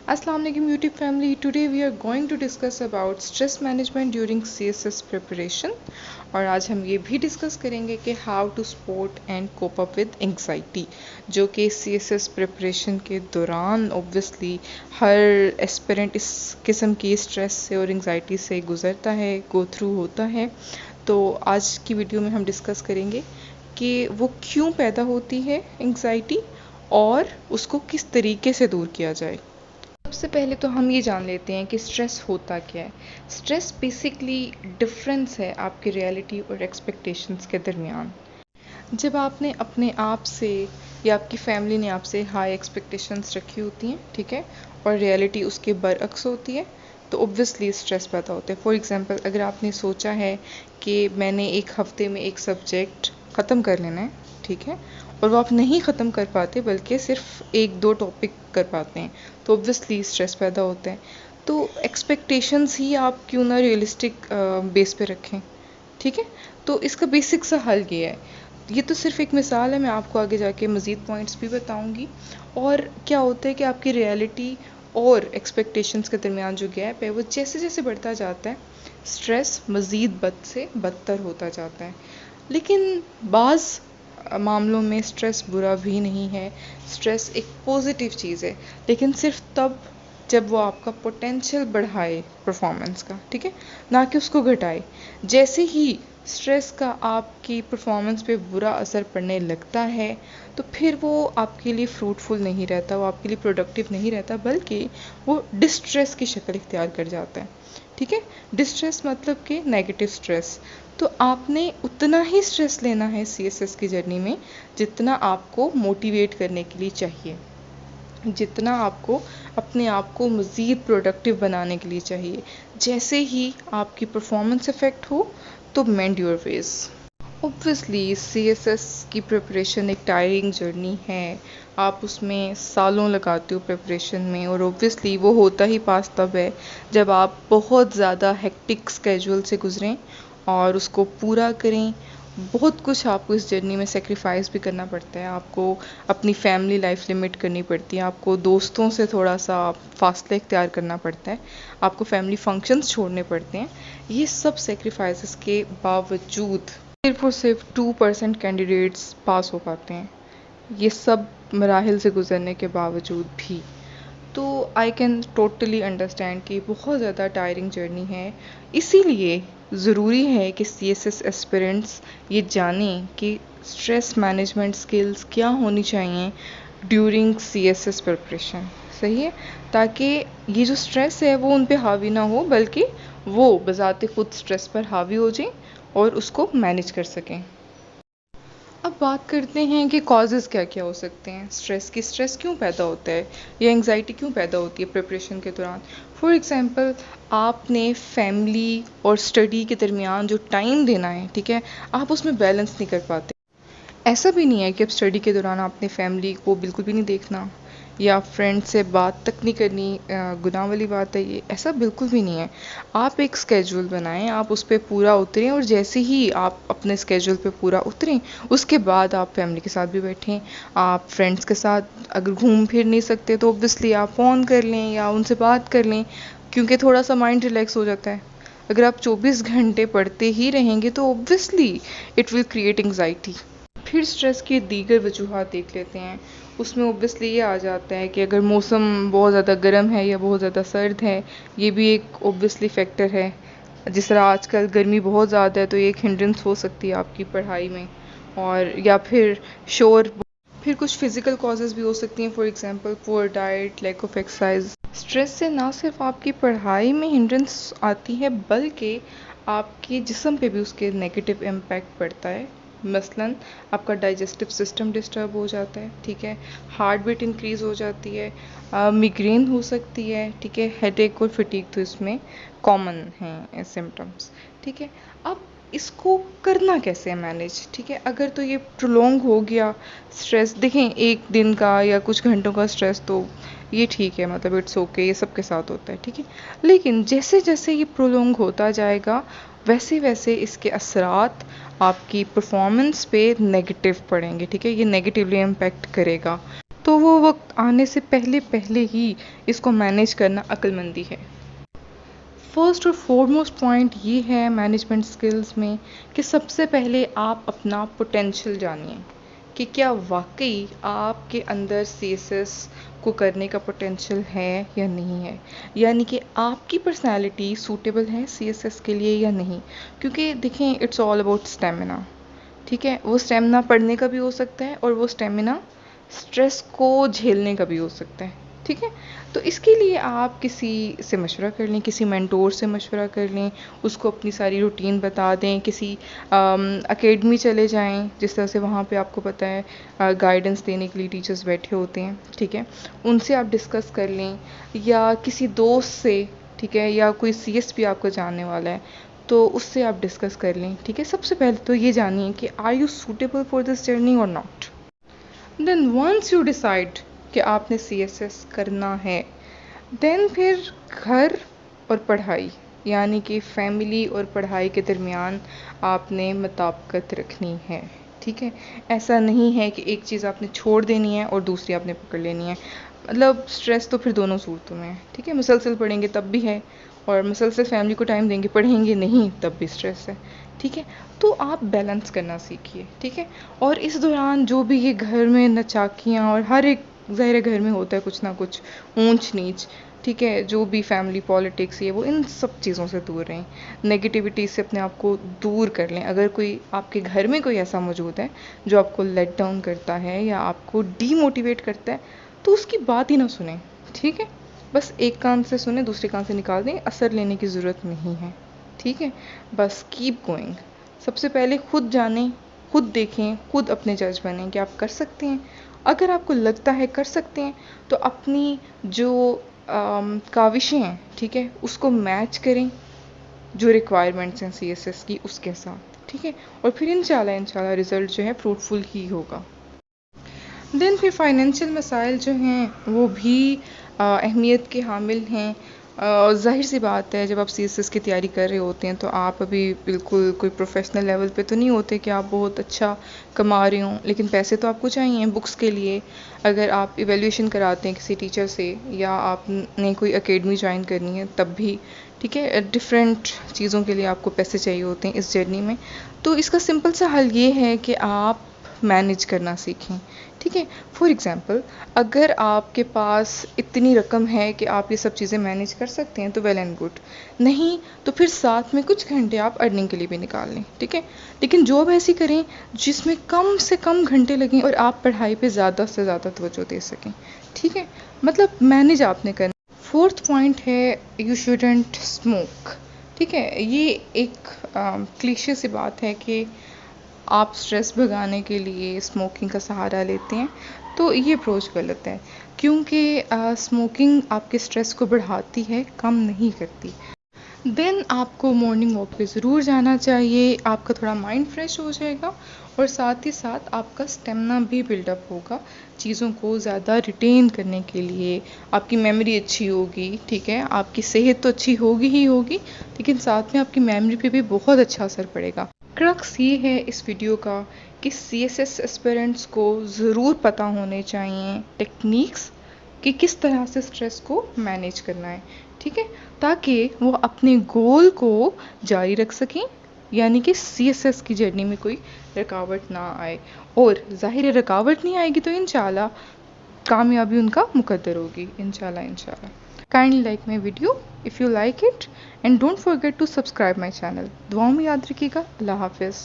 Assalamu alaikum YouTube family. Today we are going to discuss about stress management during CSS preparation और आज हम ये भी discuss करेंगे कि how to support and cope up with anxiety, जो कि CSS प्रिपरेशन के दौरान ऑब्वियसली हर एस्पिरेंट इस किस्म की स्ट्रेस से और एंग्जाइटी से गुजरता है, गो थ्रू होता है। तो आज की वीडियो में हम डिस्कस करेंगे कि वो क्यों पैदा होती है एंग्जाइटी और उसको किस तरीके से दूर किया जाए। सबसे पहले तो हम ये जान लेते हैं कि स्ट्रेस होता क्या है। स्ट्रेस बेसिकली डिफरेंस है आपकी रियलिटी और एक्सपेक्टेशंस के दरमियान। जब आपने अपने आप से या आपकी फैमिली ने आपसे हाई एक्सपेक्टेशंस रखी होती हैं, ठीक है, और रियलिटी उसके बरअक्स होती है, तो ऑब्वियसली स्ट्रेस पैदा होता है। फॉर एग्जांपल, अगर आपने सोचा है कि मैंने एक हफ्ते में एक सब्जेक्ट ख़त्म कर लेना है, ठीक है, और वो आप नहीं ख़त्म कर पाते बल्कि सिर्फ एक दो टॉपिक कर पाते हैं, तो ऑब्वियसली स्ट्रेस पैदा होता है। तो एक्सपेक्टेशंस ही आप क्यों ना रियलिस्टिक बेस पे रखें, ठीक है। तो इसका बेसिक सा हल ये है। ये तो सिर्फ एक मिसाल है, मैं आपको आगे जाके मज़ीद पॉइंट्स भी बताऊंगी। और क्या होता है कि आपकी रियलिटी और एक्सपेक्टेशंस के दरमियान जो गैप है वो जैसे जैसे बढ़ता जाता है, स्ट्रेस मज़ीद बद से बदतर होता जाता है। लेकिन बाज़ मामलों में स्ट्रेस बुरा भी नहीं है। स्ट्रेस एक पॉजिटिव चीज़ है, लेकिन सिर्फ तब जब वो आपका पोटेंशियल बढ़ाए परफॉर्मेंस का, ठीक है, ना कि उसको घटाए। जैसे ही स्ट्रेस का आपकी परफॉर्मेंस पे बुरा असर पड़ने लगता है, तो फिर वो आपके लिए फ्रूटफुल नहीं रहता, वो आपके लिए प्रोडक्टिव नहीं रहता, बल्कि वो डिस्ट्रेस की शक्ल इख्तियार कर जाता है, ठीक है। डिस्ट्रेस मतलब कि नेगेटिव स्ट्रेस। तो आपने उतना ही स्ट्रेस लेना है CSS की जर्नी में जितना आपको मोटिवेट करने के लिए चाहिए, जितना आपको अपने आप को मज़ीद प्रोडक्टिव बनाने के लिए चाहिए। जैसे ही आपकी परफॉर्मेंस इफ़ेक्ट हो तो मेंड योर वेज। ऑब्वियसली CSS की प्रिपरेशन एक टायरिंग जर्नी है। आप उसमें सालों लगाते हो प्रिपरेशन में, और ऑब्वियसली वो होता ही पास तब है जब आप बहुत ज़्यादा हेक्टिक स्केड्यूल से गुजरें और उसको पूरा करें। बहुत कुछ आपको इस जर्नी में सेक्रीफाइस भी करना पड़ता है। आपको अपनी फैमिली लाइफ लिमिट करनी पड़ती है, आपको दोस्तों से थोड़ा सा फासला इख्तियार करना पड़ता है, आपको फैमिली फंक्शंस छोड़ने पड़ते हैं। ये सब सेक्रीफाइसेस के बावजूद सिर्फ और सिर्फ 2% कैंडिडेट्स पास हो पाते हैं, ये सब मराहिल से गुजरने के बावजूद भी। तो आई कैन टोटली अंडरस्टैंड कि बहुत ज़्यादा टायरिंग जर्नी है। इसीलिए ज़रूरी है कि CSS एस्पिरेंट्स ये जानें कि स्ट्रेस मैनेजमेंट स्किल्स क्या होनी चाहिए ड्यूरिंग CSS प्रिपरेशन, सही है, ताकि ये जो स्ट्रेस है वो उन पे हावी ना हो, बल्कि वो बज़ाते खुद स्ट्रेस पर हावी हो जाएं और उसको मैनेज कर सकें। अब बात करते हैं कि कॉजेज़ क्या क्या हो सकते हैं स्ट्रेस की। स्ट्रेस क्यों पैदा होता है या एंग्जाइटी क्यों पैदा होती है प्रिपरेशन के दौरान। फॉर एग्जांपल, आपने फैमिली और स्टडी के दरमियान जो टाइम देना है, ठीक है, आप उसमें बैलेंस नहीं कर पाते। ऐसा भी नहीं है कि अब स्टडी के दौरान आपने फैमिली को बिल्कुल भी नहीं देखना या फ्रेंड से बात तक नहीं करनी, गुनाह वाली बात है ये, ऐसा बिल्कुल भी नहीं है। आप एक स्केड्यूल बनाएं, आप उस पर पूरा उतरें, और जैसे ही आप अपने स्केड्यूल पे पूरा उतरें उसके बाद आप फैमिली के साथ भी बैठें। आप फ्रेंड्स के साथ अगर घूम फिर नहीं सकते तो ऑब्वियसली आप फ़ोन कर लें या उनसे बात कर लें, क्योंकि थोड़ा सा माइंड रिलैक्स हो जाता है। अगर आप 24 घंटे पढ़ते ही रहेंगे तो obviously it will create anxiety. फिर स्ट्रेस की दीगर वजूहात देख लेते हैं। उसमें ऑब्वियसली ये आ जाता है कि अगर मौसम बहुत ज़्यादा गर्म है या बहुत ज़्यादा सर्द है, ये भी एक ऑब्वियसली फैक्टर है। जिस तरह आजकल गर्मी बहुत ज़्यादा है तो ये एक हिंड्रेंस हो सकती है आपकी पढ़ाई में, और या फिर शोर। फिर कुछ फिज़िकल कॉजेज़ भी हो सकती हैं, for example poor diet, lack of exercise. Stress से ना सिर्फ आपकी पढ़ाई में हिंड्रेंस आती है बल्कि आपके जिस्म पे भी उसके नेगेटिव इम्पैक्ट पड़ता है। मसलन आपका डाइजेस्टिव सिस्टम डिस्टर्ब हो जाता है, ठीक है, हार्ट बीट इंक्रीज़ हो जाती है, मिग्रेन हो सकती है, ठीक है, हेडेक और फटीग तो इसमें कॉमन हैं सिम्टम्स, ठीक है। अब इसको करना कैसे है मैनेज, ठीक है। अगर तो ये प्रोलॉन्ग हो गया स्ट्रेस, देखें एक दिन का या कुछ घंटों का स्ट्रेस तो ये ठीक है, मतलब इट्स ओके, ये सबके साथ होता है, ठीक है। लेकिन जैसे जैसे ये प्रोलॉन्ग होता जाएगा वैसे वैसे इसके असरात आपकी परफॉर्मेंस पे नेगेटिव पड़ेंगे, ठीक है, ये नेगेटिवली इम्पैक्ट करेगा। तो वो वक्त आने से पहले पहले ही इसको मैनेज करना अक्लमंदी है। फर्स्ट और फॉरमोस्ट पॉइंट ये है मैनेजमेंट स्किल्स में कि सबसे पहले आप अपना पोटेंशियल जानिए कि क्या वाकई आपके अंदर सीएसएस को करने का पोटेंशियल है या नहीं है, यानी कि आपकी पर्सनालिटी सूटेबल है सीएसएस के लिए या नहीं। क्योंकि देखें, इट्स ऑल अबाउट स्टेमिना। ठीक है, वो स्टेमिना पढ़ने का भी हो सकता है और वो स्टेमिना स्ट्रेस को झेलने का भी हो सकता है। ठीक है, तो इसके लिए आप किसी से मशवरा कर लें, किसी मेंटोर से मशवरा कर लें, उसको अपनी सारी रूटीन बता दें, किसी एकेडमी चले जाएं, जिस तरह से वहाँ पे आपको पता है गाइडेंस देने के लिए टीचर्स बैठे होते हैं। ठीक है, उनसे आप डिस्कस कर लें, या किसी दोस्त से, ठीक है, या कोई सीएसपी आपको जानने वाला है तो उससे आप डिस्कस कर लें। ठीक है, सबसे पहले तो ये जानिए कि are you suitable for this journey और not. Then once you decide कि आपने सीएसएस करना है, देन फिर घर और पढ़ाई, यानी कि फैमिली और पढ़ाई के दरमियान आपने मुताबिकत रखनी है। ठीक है, ऐसा नहीं है कि एक चीज़ आपने छोड़ देनी है और दूसरी आपने पकड़ लेनी है। मतलब स्ट्रेस तो फिर दोनों सूरतों में है। ठीक है, मुसलसल पढ़ेंगे तब भी है, और मुसलसल फैमिली को टाइम देंगे, पढ़ेंगे नहीं तब भी स्ट्रेस है। ठीक है, तो आप बैलेंस करना सीखिए। ठीक है, और इस दौरान जो भी ये घर में नचाकियाँ, और हर एक ज़ाहिर घर में होता है कुछ ना कुछ ऊंच नीच। ठीक है, जो भी फैमिली पॉलिटिक्स ये वो, इन सब चीज़ों से दूर रहें, नेगेटिविटी से अपने आप को दूर कर लें। अगर कोई आपके घर में कोई ऐसा मौजूद है जो आपको लेट डाउन करता है या आपको डीमोटिवेट करता है, तो उसकी बात ही ना सुने। ठीक है, बस एक कान से सुने, दूसरे कान से निकाल दें, असर लेने की ज़रूरत नहीं है। ठीक है, बस कीप गोइंग। सबसे पहले खुद जानें, खुद देखें, खुद अपने जज बनें कि आप कर सकते हैं। अगर आपको लगता है कर सकते हैं, तो अपनी जो काविशें हैं, ठीक है, उसको मैच करें जो रिक्वायरमेंट्स हैं सीएसएस की उसके साथ। ठीक है, और फिर इंशाल्लाह रिज़ल्ट जो है फ्रूटफुल ही होगा। देन फिर फाइनेंशियल मसाइल जो हैं वो भी अहमियत के हामिल हैं। ज़ाहिर सी बात है, जब आप सीएसएस की तैयारी कर रहे होते हैं तो आप अभी बिल्कुल कोई प्रोफेशनल लेवल पे तो नहीं होते कि आप बहुत अच्छा कमा रहे हों, लेकिन पैसे तो आपको चाहिए बुक्स के लिए। अगर आप इवैल्यूएशन कराते हैं किसी टीचर से, या आपने कोई एकेडमी ज्वाइन करनी है तब भी, ठीक है, डिफरेंट चीज़ों के लिए आपको पैसे चाहिए होते हैं इस जर्नी में। तो इसका सिंपल सा हल ये है कि आप मैनेज करना सीखें। ठीक है, फॉर एग्ज़ाम्पल, अगर आपके पास इतनी रकम है कि आप ये सब चीज़ें मैनेज कर सकते हैं तो वेल एंड गुड, नहीं तो फिर साथ में कुछ घंटे आप अर्निंग के लिए भी निकाल लें। ठीक है, लेकिन जॉब ऐसी करें जिसमें कम से कम घंटे लगें और आप पढ़ाई पे ज़्यादा से ज़्यादा तवज्जो दे सकें। ठीक है, मतलब मैनेज आपने करना। फोर्थ पॉइंट है, यू शुडंट स्मोक। ठीक है, ये एक क्लीशे सी बात है कि आप स्ट्रेस भगाने के लिए स्मोकिंग का सहारा लेते हैं, तो ये अप्रोच गलत है। क्योंकि स्मोकिंग आपके स्ट्रेस को बढ़ाती है, कम नहीं करती। देन आपको मॉर्निंग वॉक पे ज़रूर जाना चाहिए, आपका थोड़ा माइंड फ्रेश हो जाएगा और साथ ही साथ आपका स्टेमिना भी बिल्डअप होगा चीज़ों को ज़्यादा रिटेन करने के लिए। आपकी मेमोरी अच्छी होगी। ठीक है, आपकी सेहत तो अच्छी होगी ही होगी, लेकिन साथ में आपकी मेमोरी पे भी बहुत अच्छा असर पड़ेगा। क्रक्स ये है इस वीडियो का कि सीएसएस एस्पिरेंट्स को ज़रूर पता होने चाहिए टेक्निक्स कि किस तरह से स्ट्रेस को मैनेज करना है। ठीक है, ताकि वो अपने गोल को जारी रख सकें, यानी कि सीएसएस की जर्नी में कोई रुकावट ना आए। और ज़ाहिर है रुकावट नहीं आएगी तो इंशाल्लाह कामयाबी उनका मुकद्दर होगी। इंशाल्लाह। Kindly like my video if you like it and don't forget to subscribe my channel. दुआओं में याद रखिएगा। अल्लाह हाफिज़।